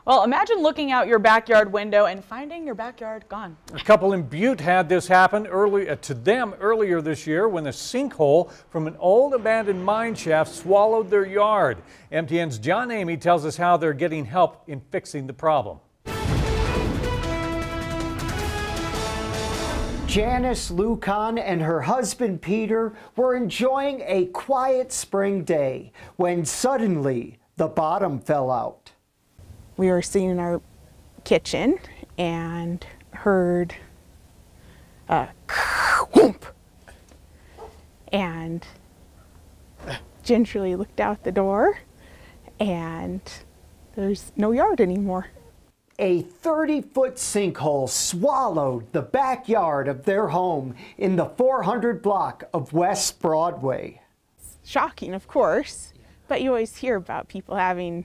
Well, imagine looking out your backyard window and finding your backyard gone. A couple in Butte had this happen to them earlier this year when a sinkhole from an old abandoned mine shaft swallowed their yard. MTN's John Amy tells us how they're getting help in fixing the problem. Janice Lucan and her husband Peter were enjoying a quiet spring day when suddenly the bottom fell out. We were sitting in our kitchen and heard a whoomp, and gingerly looked out the door and there's no yard anymore. A 30-foot sinkhole swallowed the backyard of their home in the 400 block of West Broadway. It's shocking, of course, but you always hear about people having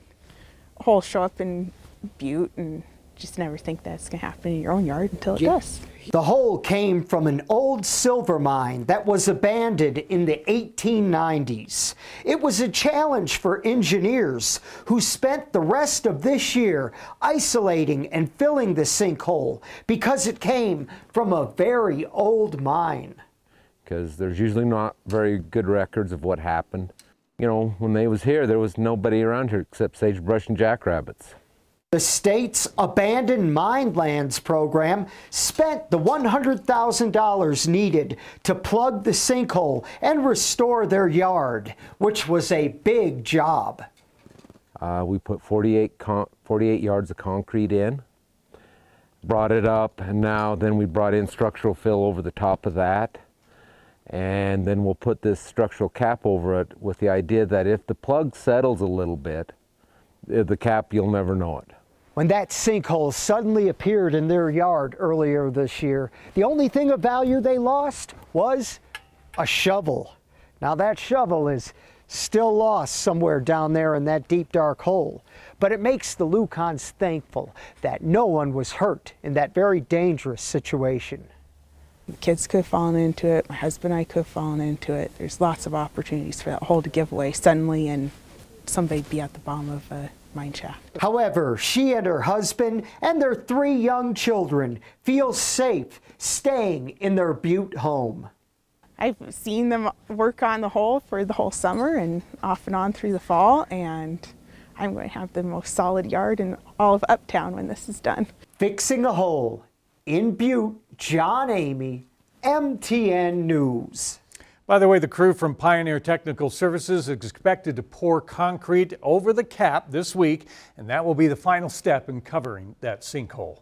holes show up in Butte and just never think that's going to happen in your own yard until it does. The hole came from an old silver mine that was abandoned in the 1890s. It was a challenge for engineers who spent the rest of this year isolating and filling the sinkhole because it came from a very old mine. Because there's usually not very good records of what happened. You know, when they was here, there was nobody around here except sagebrush and jackrabbits. The state's Abandoned Mine Lands program spent the $100,000 needed to plug the sinkhole and restore their yard, which was a big job. We put 48 yards of concrete in, brought it up, and then we brought in structural fill over the top of that. And then we'll put this structural cap over it with the idea that if the plug settles a little bit, the cap, you'll never know it. When that sinkhole suddenly appeared in their yard earlier this year, the only thing of value they lost was a shovel. Now that shovel is still lost somewhere down there in that deep dark hole, but it makes the Lucans thankful that no one was hurt in that very dangerous situation. The kids could have fallen into it, my husband and I could have fallen into it. There's lots of opportunities for that hole to give away suddenly and somebody be at the bottom of a mine shaft. However, she and her husband and their 3 young children feel safe staying in their Butte home. I've seen them work on the hole for the whole summer and off and on through the fall, and I'm going to have the most solid yard in all of Uptown when this is done. Fixing a hole in Butte, John Amy, MTN News. By the way, the crew from Pioneer Technical Services is expected to pour concrete over the cap this week, and that will be the final step in covering that sinkhole.